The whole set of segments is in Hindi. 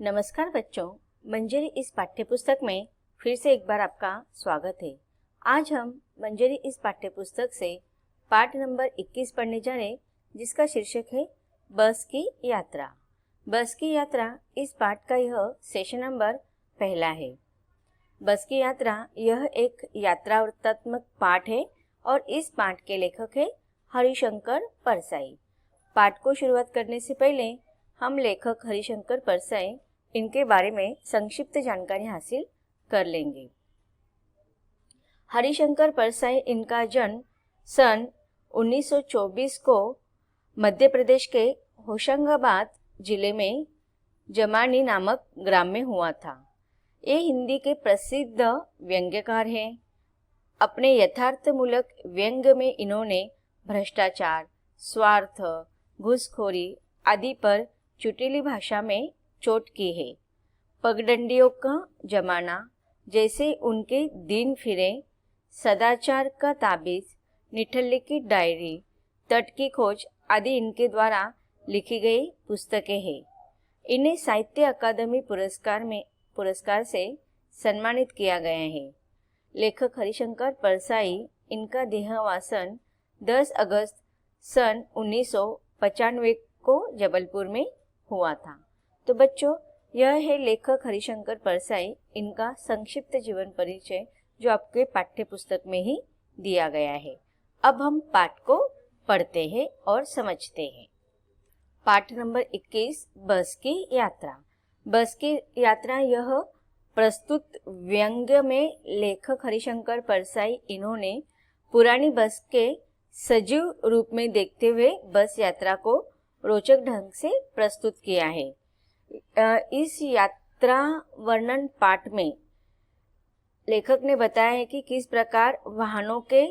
नमस्कार बच्चों, मंजरी इस पाठ्यपुस्तक में फिर से एक बार आपका स्वागत है। आज हम मंजरी इस पाठ्यपुस्तक से पाठ नंबर 21 पढ़ने जा रहे, जिसका शीर्षक है बस की यात्रा। बस की यात्रा इस पाठ का यह सेशन नंबर पहला है। बस की यात्रा यह एक यात्रात्मक पाठ है और इस पाठ के लेखक है हरिशंकर परसाई। पाठ को शुरुआत करने से पहले हम लेखक हरिशंकर परसाई इनके बारे में संक्षिप्त जानकारी हासिल कर लेंगे। हरिशंकर परसाई इनका जन्म सन 1924 को मध्य प्रदेश के होशंगाबाद जिले में जमानी नामक ग्राम में हुआ था। ये हिंदी के प्रसिद्ध व्यंग्यकार हैं। अपने यथार्थमूलक व्यंग्य में इन्होंने भ्रष्टाचार, स्वार्थ, घूसखोरी आदि पर चुटीली भाषा में चोट की है। पगडंडियों का जमाना जैसे उनके दिन फिरे, सदाचार का ताबीज, निठल्ले की डायरी, तट की खोज आदि इनके द्वारा लिखी गई पुस्तकें हैं। इन्हें साहित्य अकादमी पुरस्कार से सम्मानित किया गया है। लेखक हरिशंकर परसाई इनका देहावसान 10 अगस्त सन 1995 को जबलपुर में हुआ था। तो बच्चों, यह है लेखक हरिशंकर परसाई इनका संक्षिप्त जीवन परिचय, जो आपके पाठ्य पुस्तक में ही दिया गया है। अब हम पाठ को पढ़ते हैं और समझते हैं। पाठ नंबर 21, बस की यात्रा। बस की यात्रा यह प्रस्तुत व्यंग्य में लेखक हरिशंकर परसाई इन्होंने पुरानी बस के सजीव रूप में देखते हुए बस यात्रा को रोचक ढंग से प्रस्तुत किया है। इस यात्रा वर्णन पाठ में लेखक ने बताया है कि किस प्रकार वाहनों के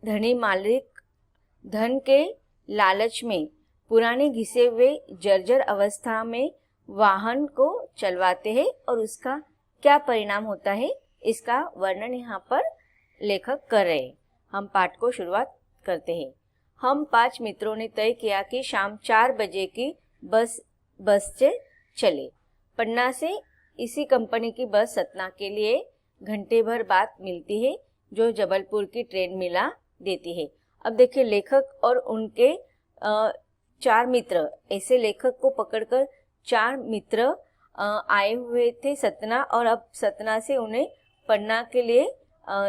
धनी मालिक धन के लालच में पुराने घिसे हुए जर्जर अवस्था में वाहन को चलवाते हैं और उसका क्या परिणाम होता है, इसका वर्णन यहाँ पर लेखक कर रहे हैं। हम पाठ को शुरुआत करते हैं। हम 5 मित्रों ने तय किया कि शाम 4 बजे की बस से चले। पन्ना से इसी कंपनी की बस सतना के लिए घंटे भर बाद मिलती है, जो जबलपुर की ट्रेन मिला देती है। अब देखिए, लेखक और उनके 4 मित्र, ऐसे लेखक को पकड़कर 4 मित्र आए हुए थे सतना, और अब सतना से उन्हें पन्ना के लिए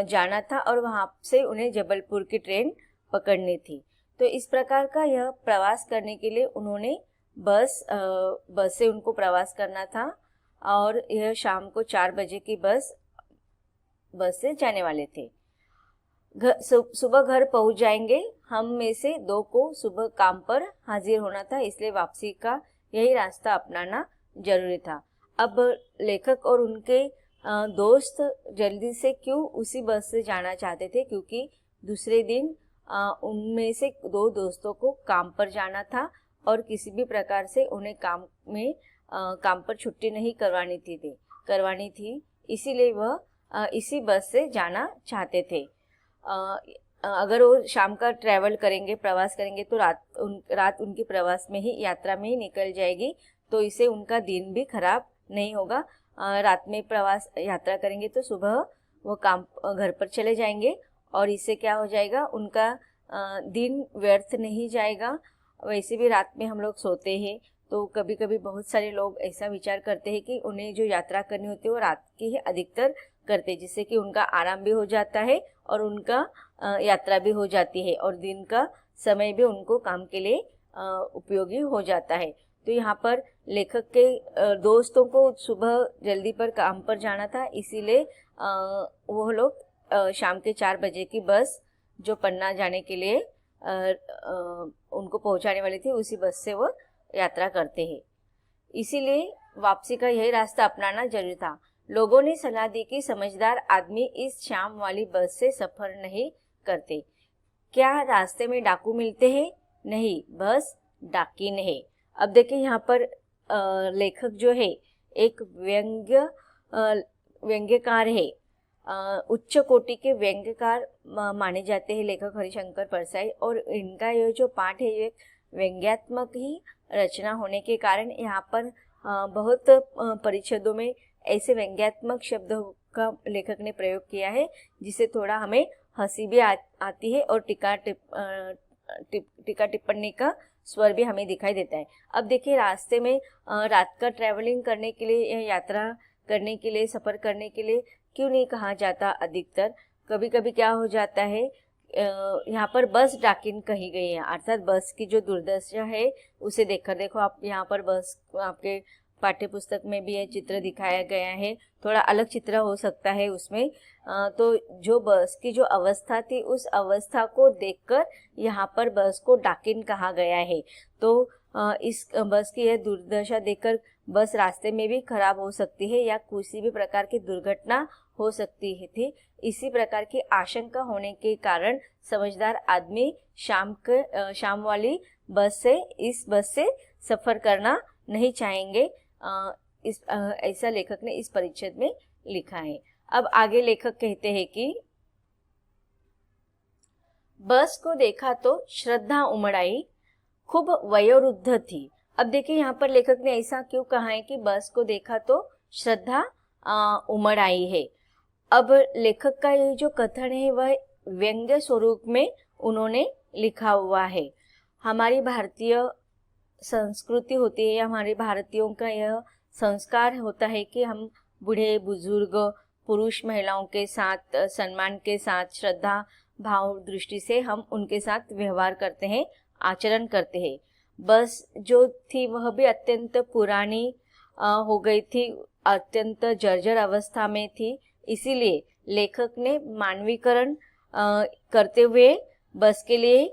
जाना था और वहाँ से उन्हें जबलपुर की ट्रेन पकड़नी थी। तो इस प्रकार का यह प्रवास करने के लिए उन्होंने बस से उनको प्रवास करना था और यह शाम को 4 बजे की बस से जाने वाले थे। सुबह घर पहुंच जाएंगे। हम में से 2 को सुबह काम पर हाजिर होना था, इसलिए वापसी का यही रास्ता अपनाना जरूरी था। अब लेखक और उनके दोस्त जल्दी से क्यों उसी बस से जाना चाहते थे, क्योंकि दूसरे दिन उनमें से 2 दोस्तों को काम पर जाना था और किसी भी प्रकार से उन्हें काम पर छुट्टी नहीं करवानी थी, इसीलिए वह इसी बस से जाना चाहते थे। अगर वो शाम का प्रवास करेंगे तो रात उनकी प्रवास में ही, यात्रा में ही निकल जाएगी, तो इससे उनका दिन भी खराब नहीं होगा। रात में यात्रा करेंगे तो सुबह वो घर पर चले जाएंगे और इससे क्या हो जाएगा, उनका दिन व्यर्थ नहीं जाएगा। वैसे भी रात में हम लोग सोते हैं, तो कभी कभी बहुत सारे लोग ऐसा विचार करते हैं कि उन्हें जो यात्रा करनी होती है वो रात की ही अधिकतर करते हैं, जिससे कि उनका आराम भी हो जाता है और उनका यात्रा भी हो जाती है और दिन का समय भी उनको काम के लिए उपयोगी हो जाता है। तो यहाँ पर लेखक के दोस्तों को सुबह जल्दी पर काम पर जाना था, इसीलिए वो लोग शाम के 4 बजे की बस जो पन्ना जाने के लिए उनको पहुंचाने वाली थी, उसी बस से वो यात्रा करते हैं। इसीलिए वापसी का यही रास्ता अपनाना जरूरी था। लोगों ने सलाह दी कि समझदार आदमी इस शाम वाली बस से सफर नहीं करते। क्या रास्ते में डाकू मिलते हैं? नहीं, बस डाकिन है। अब देखिए, यहाँ पर लेखक जो है एक व्यंग्यकार है। उच्च कोटि के व्यंग्यकार माने जाते हैं लेखक हरिशंकर परसाई, और इनका यह जो पाठ है ये व्यंग्यात्मक ही रचना होने के कारण यहाँ पर बहुत परिच्छेदों में ऐसे व्यंग्यात्मक शब्दों का लेखक ने प्रयोग किया है जिससे थोड़ा हमें हंसी भी आती है और टीका टिप्पणी का स्वर भी हमें दिखाई देता है। अब देखिए, रास्ते में रात का ट्रैवलिंग करने के लिए या यात्रा करने के लिए, सफ़र करने के लिए क्यों नहीं कहा जाता अधिकतर? कभी कभी क्या हो जाता है, यहाँ पर बस डाकिन कही गई है, अर्थात बस की जो दुर्दशा है उसे देखकर, देखो आप यहाँ पर बस आपके पाठ्य पुस्तक में भी यह चित्र दिखाया गया है, थोड़ा अलग चित्र हो सकता है उसमें। तो जो बस की जो अवस्था थी उस अवस्था को देखकर यहाँ पर बस को डाकिन कहा गया है। तो इस बस की यह दुर्दशा देखकर बस रास्ते में भी खराब हो सकती है या किसी भी प्रकार की दुर्घटना हो सकती थी। इसी प्रकार की आशंका होने के कारण समझदार आदमी शाम वाली इस बस से सफ़र करना नहीं चाहेंगे। ऐसा लेखक ने इस परिच्छेद में लिखा है। अब आगे लेखक कहते हैं कि बस को देखा तो श्रद्धा उमड़ आई, खूब वयोवृद्ध थी। अब देखिए, यहाँ पर लेखक ने ऐसा क्यों कहा है कि बस को देखा तो श्रद्धा उमड़ आई है। अब लेखक का ये जो कथन है वह व्यंग्य स्वरूप में उन्होंने लिखा हुआ है। हमारी भारतीय संस्कृति होती है या हमारे भारतीयों का यह संस्कार होता है कि हम बूढ़े बुजुर्ग पुरुष महिलाओं के साथ सम्मान के साथ श्रद्धा भाव दृष्टि से हम उनके साथ व्यवहार करते हैं, आचरण करते हैं। बस जो थी वह भी अत्यंत पुरानी हो गई थी, अत्यंत जर्जर अवस्था में थी। इसीलिए लेखक ने मानवीकरण करते हुए बस के लिए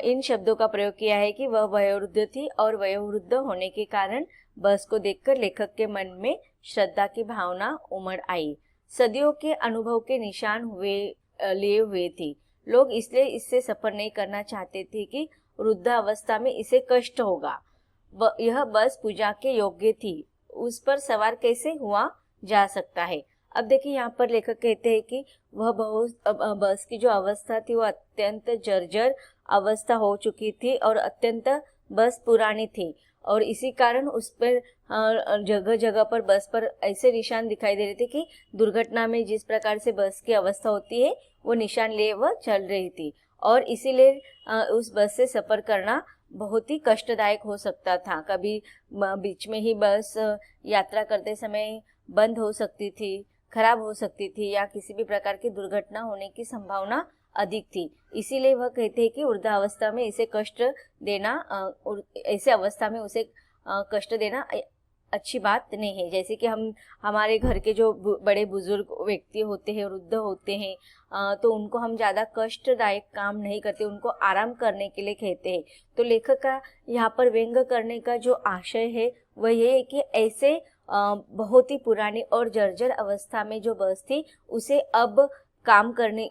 इन शब्दों का प्रयोग किया है कि वह वयोवृद्ध थी और वयोवृद्ध होने के कारण बस को देखकर लेखक के मन में श्रद्धा की भावना उमड़ आई। सदियों के अनुभव के निशान लिए हुए थी। लोग इसलिए इससे सफर नहीं करना चाहते थे कि वृद्ध अवस्था में इसे कष्ट होगा। यह बस पूजा के योग्य थी, उस पर सवार कैसे हुआ जा सकता है। अब देखिए, यहाँ पर लेखक कहते हैं कि वह बस की जो अवस्था थी वो अत्यंत जर्जर अवस्था हो चुकी थी और अत्यंत बस पुरानी थी और इसी कारण उस पर जगह जगह पर बस पर ऐसे निशान दिखाई दे रहे थे कि दुर्घटना में जिस प्रकार से बस की अवस्था होती है वो निशान लिए वह चल रही थी और इसीलिए उस बस से सफ़र करना बहुत ही कष्टदायक हो सकता था। कभी बीच में ही बस यात्रा करते समय बंद हो सकती थी, खराब हो सकती थी या किसी भी प्रकार की दुर्घटना होने की संभावना अधिक थी। इसीलिए वह कहते हैं कि वृद्धावस्था में इसे कष्ट देना, ऐसे अवस्था में उसे कष्ट देना अच्छी बात नहीं है। जैसे कि हमारे घर के जो बड़े बुजुर्ग व्यक्ति होते हैं, वृद्ध होते हैं, तो उनको हम ज़्यादा कष्टदायक काम नहीं करते, उनको आराम करने के लिए कहते हैं। तो लेखक का यहाँ पर व्यंग करने का जो आशय है वह ये है कि ऐसे बहुत ही पुरानी और जर्जर अवस्था में जो बस थी उसे अब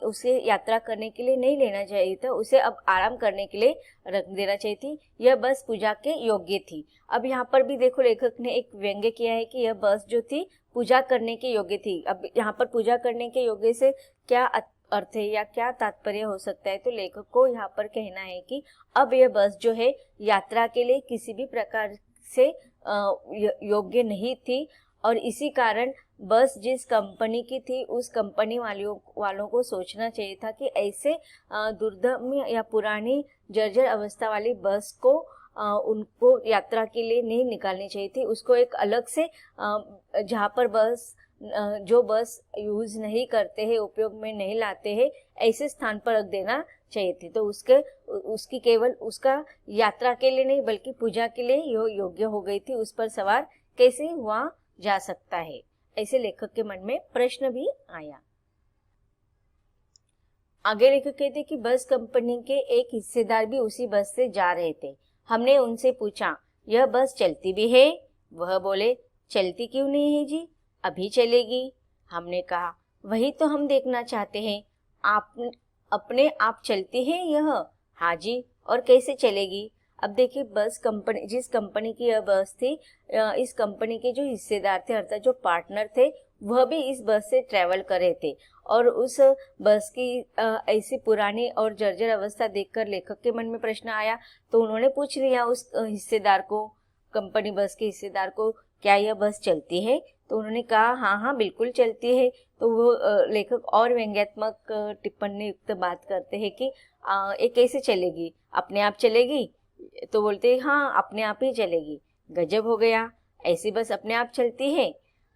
उसे यात्रा करने के लिए नहीं लेना चाहिए था, उसे अब आराम करने के लिए रख देना चाहिए थी। यह बस पूजा के योग्य थी। अब यहाँ पर भी देखो, लेखक ने एक व्यंग्य किया है कि यह बस जो थी पूजा करने के योग्य थी। अब यहाँ पर पूजा करने के योग्य से क्या अर्थ है या क्या तात्पर्य हो सकता है? तो लेखक को यहाँ पर कहना है कि अब यह बस जो है यात्रा के लिए किसी भी प्रकार से योग्य नहीं थी और इसी कारण बस जिस कंपनी की थी उस कंपनी वालों को सोचना चाहिए था कि ऐसे दुर्दम या पुरानी जर्जर अवस्था वाली बस को उनको यात्रा के लिए नहीं निकालनी चाहिए थी। उसको एक अलग से जहाँ पर जो बस यूज़ नहीं करते हैं, उपयोग में नहीं लाते हैं, ऐसे स्थान पर रख देना चाहिए थी। तो उसकी केवल उसका यात्रा के लिए नहीं बल्कि पूजा के लिए योग्य हो गई थी। उस पर सवार कैसे हुआ जा सकता है, ऐसे लेखक के मन में प्रश्न भी आया। आगे लेखक कहते कि बस कंपनी के एक हिस्सेदार भी उसी बस से जा रहे थे। हमने उनसे पूछा, यह बस चलती भी है? वह बोले, चलती क्यों नहीं है जी, अभी चलेगी। हमने कहा, वही तो हम देखना चाहते हैं, आप अपने आप चलती है यह? हाँ जी, और कैसे चलेगी? अब देखिए, बस कंपनी, जिस कंपनी की यह बस थी, इस कंपनी के जो हिस्सेदार थे अर्थात जो पार्टनर थे वह भी इस बस से ट्रैवल कर रहे थे और उस बस की ऐसी पुरानी और जर्जर अवस्था देखकर लेखक के मन में प्रश्न आया। तो उन्होंने पूछ लिया उस हिस्सेदार को कंपनी बस के हिस्सेदार को, क्या यह बस चलती है? तो उन्होंने कहा हाँ हाँ बिल्कुल चलती है। तो वो लेखक और व्यंग्यात्मक टिप्पणी युक्त बात करते हैं कि ये कैसे चलेगी, अपने आप चलेगी? तो बोलते हैं हाँ अपने आप ही चलेगी। गजब हो गया, ऐसी बस अपने आप चलती है?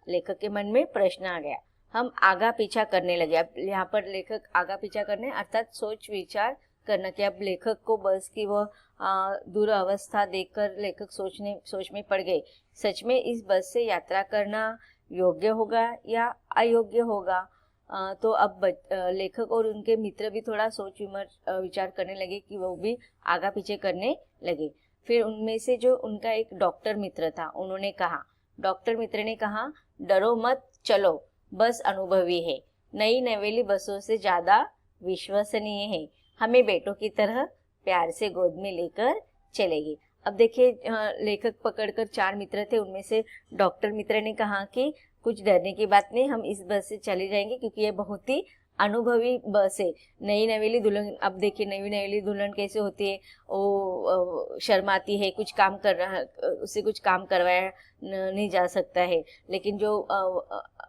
लेखक के मन में प्रश्न आ गया। हम आगा पीछा करने लगे। अब यहाँ पर लेखक आगा पीछा करने अर्थात सोच विचार करना कि अब लेखक को बस की वह दुरावस्था देखकर लेखक सोच में पड़ गए। सच में इस बस से यात्रा करना योग्य होगा या अयोग्य होगा? तो अब लेखक और उनके मित्र भी थोड़ा सोच विचार करने लगे कि वो भी आगा पीछे करने लगे। फिर उनमें से जो उनका एक डॉक्टर मित्र था, उन्होंने कहा, डॉक्टर मित्र ने कहा, डरो मत, चलो, बस अनुभवी है, नई नवेली बसों से ज्यादा विश्वसनीय है, हमें बेटों की तरह प्यार से गोद में लेकर चलेगी। अब देखिए लेखक पकड़कर 4 मित्र थे, उनमें से डॉक्टर मित्र ने कहा कि कुछ डरने की बात नहीं, हम इस बस से चले जाएंगे क्योंकि ये बहुत ही अनुभवी बस है। नई नवेली दुल्हन, अब देखिए नई नवेली दुल्हन कैसे होती है, वो शर्माती है, कुछ काम कर रहा है, उससे कुछ काम करवाया नहीं जा सकता है। लेकिन जो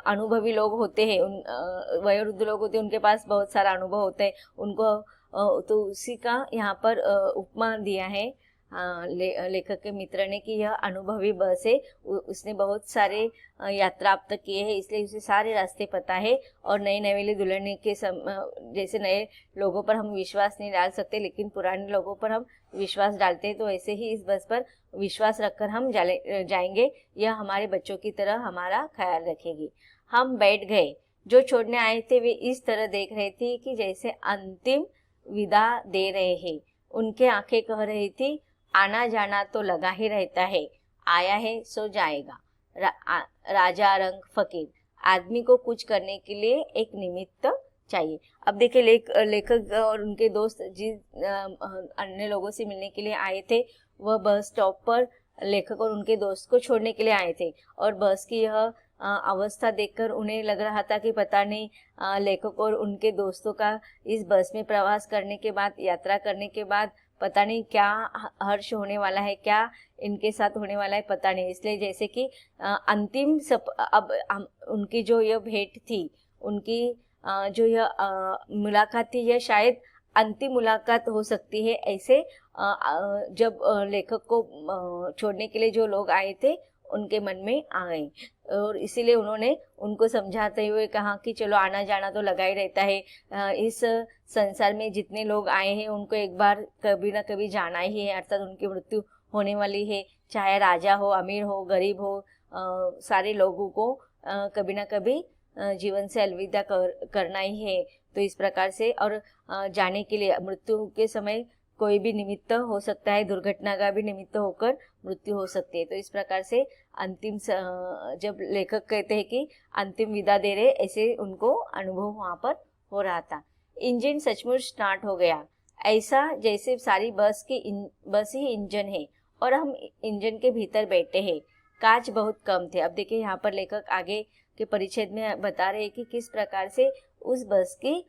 अनुभवी लोग होते हैं, उन वयोवृद्ध लोग होते हैं, उनके पास बहुत सारा अनुभव होता है, उनको तो उसी का यहाँ पर उपमा दिया है लेखक के मित्र ने कि यह अनुभवी बस है, उसने बहुत सारे यात्रा अब तक किए हैं, इसलिए उसे सारे रास्ते पता है। और नई नवेली दुल्हन के जैसे नए लोगों पर हम विश्वास नहीं डाल सकते, लेकिन पुराने लोगों पर हम विश्वास डालते हैं, तो ऐसे ही इस बस पर विश्वास रखकर हम जाएंगे। यह हमारे बच्चों की तरह हमारा ख्याल रखेगी। हम बैठ गए। जो छोड़ने आए थे वे इस तरह देख रहे थे कि जैसे अंतिम विदा दे रहे हैं। उनके आंखें कह रही थी, आना जाना तो लगा ही रहता है, आया है सो जाएगा। राजा रंग फकीर, आदमी को कुछ करने के लिए एक निमित्त चाहिए। अब देखिए लेखक और उनके दोस्त जिस अन्य लोगों से मिलने के लिए आए थे, वह बस स्टॉप पर लेखक और उनके दोस्त को छोड़ने के लिए आए थे। और बस की यह अवस्था देखकर उन्हें लग रहा था कि पता नहीं लेखक और उनके दोस्तों का इस बस में प्रवास करने के बाद, यात्रा करने के बाद पता नहीं क्या हर्ष होने वाला है, क्या इनके साथ होने वाला है, पता नहीं। इसलिए जैसे कि अंतिम अब उनकी जो यह भेंट थी, उनकी जो यह मुलाकात थी, यह शायद अंतिम मुलाकात हो सकती है। ऐसे जब लेखक को छोड़ने के लिए जो लोग आए थे उनके मन में आ गई, और इसीलिए उन्होंने उनको समझाते हुए कहा कि चलो, आना जाना तो लगा ही रहता है, इस संसार में जितने लोग आए हैं उनको एक बार कभी ना कभी जाना ही है, अर्थात उनकी मृत्यु होने वाली है। चाहे राजा हो, अमीर हो, गरीब हो, सारे लोगों को कभी ना कभी जीवन से अलविदा करना ही है। तो इस प्रकार से, और जाने के लिए मृत्यु के समय कोई भी निमित्त हो सकता है, दुर्घटना का भी निमित्त होकर मृत्यु हो सकती है। तो इस प्रकार से अंतिम जब लेखक कहते हैं कि अंतिम विदा दे रहे, ऐसे उनको अनुभव वहाँ पर हो रहा था। इंजन सचमुच स्टार्ट हो गया, ऐसा जैसे सारी बस ही इंजन है और हम इंजन के भीतर बैठे हैं। कांच बहुत कम थे। अब देखिए यहाँ पर लेखक आगे के परिच्छेद में बता रहे हैं कि किस प्रकार से उस बस की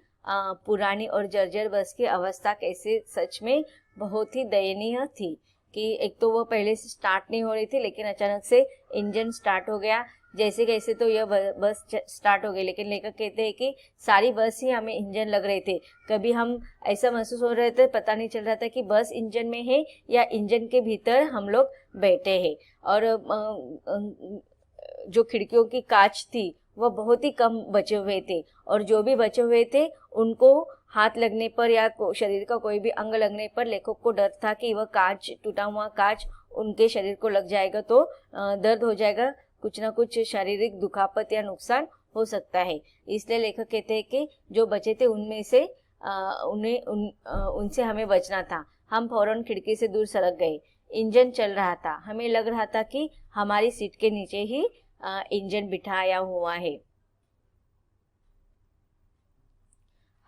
पुरानी और जर्जर बस की अवस्था कैसे सच में बहुत ही दयनीय थी। कि एक तो वो पहले से स्टार्ट नहीं हो रही थी, लेकिन अचानक से इंजन स्टार्ट हो गया, जैसे कैसे तो यह बस स्टार्ट हो गई। लेकिन लेखक कहते हैं कि सारी बस ही हमें इंजन लग रहे थे। कभी हम ऐसा महसूस हो रहे थे, पता नहीं चल रहा था कि बस इंजन में है या इंजन के भीतर हम लोग बैठे हैं। और जो खिड़कियों की कांच थी वह बहुत ही कम बचे हुए थे, और जो भी बचे हुए थे उनको हाथ लगने पर या शरीर का कोई भी अंग लगने पर लेखक को डर था कि वह कांच, टूटा हुआ कांच उनके शरीर को लग जाएगा तो दर्द हो जाएगा, कुछ ना कुछ शारीरिक दुखापत या नुकसान हो सकता है। इसलिए लेखक कहते हैं कि जो बचे थे उनमें से उनसे हमें बचना था। हम फौरन खिड़की से दूर सरक गए। इंजन चल रहा था, हमें लग रहा था कि हमारी सीट के नीचे ही इंजन बिठाया हुआ है।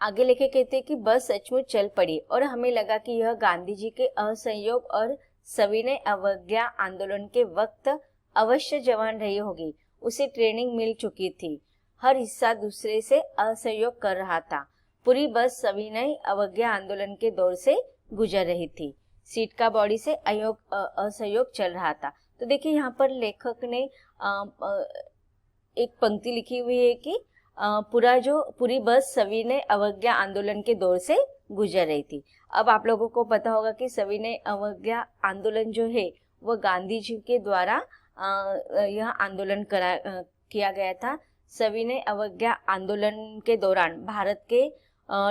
आगे लेके कहते हैं कि बस सचमुच चल पड़ी और हमें लगा कि यह गांधी जी के असहयोग और सविनय अवज्ञा आंदोलन के वक्त अवश्य जवान रही होगी। उसे ट्रेनिंग मिल चुकी थी, हर हिस्सा दूसरे से असहयोग कर रहा था। पूरी बस सविनय अवज्ञा आंदोलन के दौर से गुजर रही थी। सीट का बॉडी से असहयोग चल रहा था। तो देखिए यहाँ पर लेखक ने एक पंक्ति लिखी हुई है कि पूरी बस सविनय अवज्ञा आंदोलन के दौर से गुजर रही थी। अब आप लोगों को पता होगा कि सविनय अवज्ञा आंदोलन जो है वह गांधी जी के द्वारा यह आंदोलन किया गया था। सविनय अवज्ञा आंदोलन के दौरान भारत के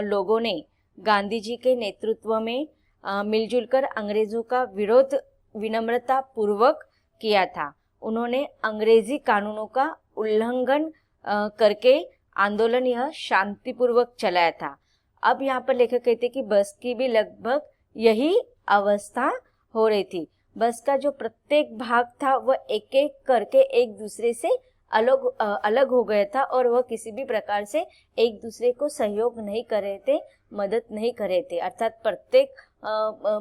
लोगों ने गांधी जी के नेतृत्व में मिलजुल कर अंग्रेजों का विरोध विनम्रता पूर्वक किया था। उन्होंने अंग्रेजी कानूनों का उल्लंघन करके आंदोलन यह शांतिपूर्वक चलाया था। अब यहाँ पर लेखक कहते कि बस की भी लगभग यही अवस्था हो रही थी। बस का जो प्रत्येक भाग था वह एक एक करके एक दूसरे से अलग हो गया था और वह किसी भी प्रकार से एक दूसरे को सहयोग नहीं कर रहे थे, मदद नहीं कर रहे थे। अर्थात प्रत्येक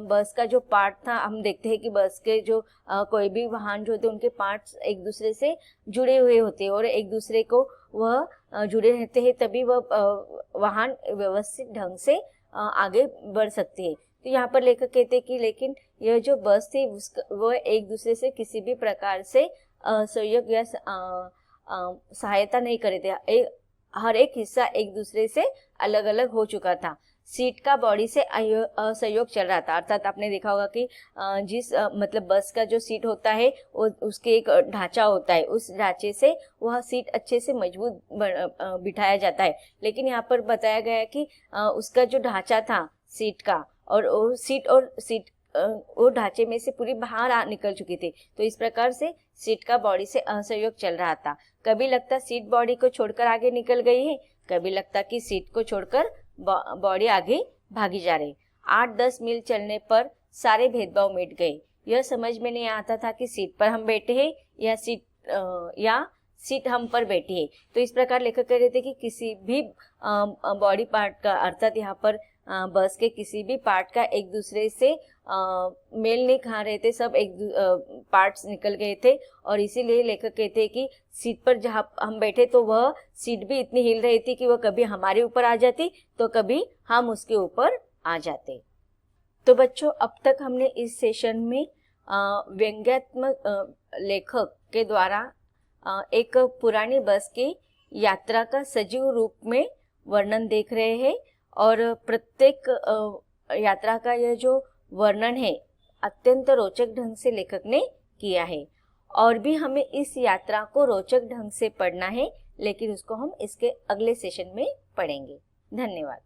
बस का जो पार्ट था, हम देखते हैं कि बस के जो कोई भी वाहन जो होते हैं उनके पार्ट्स एक दूसरे से जुड़े हुए होते हैं और एक दूसरे को वह जुड़े रहते हैं, तभी वह वाहन व्यवस्थित ढंग से आगे बढ़ सकती है। तो यहाँ पर लेखक कहते हैं कि लेकिन यह जो बस थी वह एक दूसरे से किसी भी प्रकार से सहयोग या सहायता नहीं कर रहे थे। हर एक हिस्सा एक दूसरे से अलग अलग हो चुका था। सीट का बॉडी से असहयोग चल रहा था। अर्थात आपने देखा होगा कि मतलब बस का जो सीट होता है उसके एक ढांचा होता है, उस ढांचे से वह सीट अच्छे से मजबूत बिठाया जाता है। लेकिन यहाँ पर बताया गया है कि उसका जो ढांचा था सीट का और वो ढांचे में से पूरी बाहर निकल चुकी थी। तो इस प्रकार से सीट का बॉडी से असहयोग चल रहा था। कभी लगता सीट बॉडी को छोड़कर आगे निकल गई है, कभी लगता कि सीट को छोड़कर बॉडी आगे भागी जा रही। 8-10 मील चलने पर सारे भेदभाव मिट गए। यह समझ में नहीं आता था कि सीट पर हम बैठे हैं या सीट हम पर बैठी है। तो इस प्रकार लेखक कह रहे थे कि किसी भी बॉडी पार्ट का, अर्थात यहाँ पर बस के किसी भी पार्ट का एक दूसरे से मेल नहीं खा रहे थे, सब एक पार्ट्स निकल गए थे। और इसीलिए लेखक कहते हैं कि सीट पर जहाँ हम बैठे तो वह सीट भी इतनी हिल रही थी कि वह कभी हमारे ऊपर आ जाती तो कभी हम उसके ऊपर आ जाते। तो बच्चों, अब तक हमने इस सेशन में व्यंग्यात्मक लेखक के द्वारा एक पुरानी बस की यात्रा का सजीव रूप में वर्णन देख रहे हैं और प्रत्येक यात्रा का यह जो वर्णन है अत्यंत रोचक ढंग से लेखक ने किया है। और भी हमें इस यात्रा को रोचक ढंग से पढ़ना है, लेकिन उसको हम इसके अगले सेशन में पढ़ेंगे। धन्यवाद।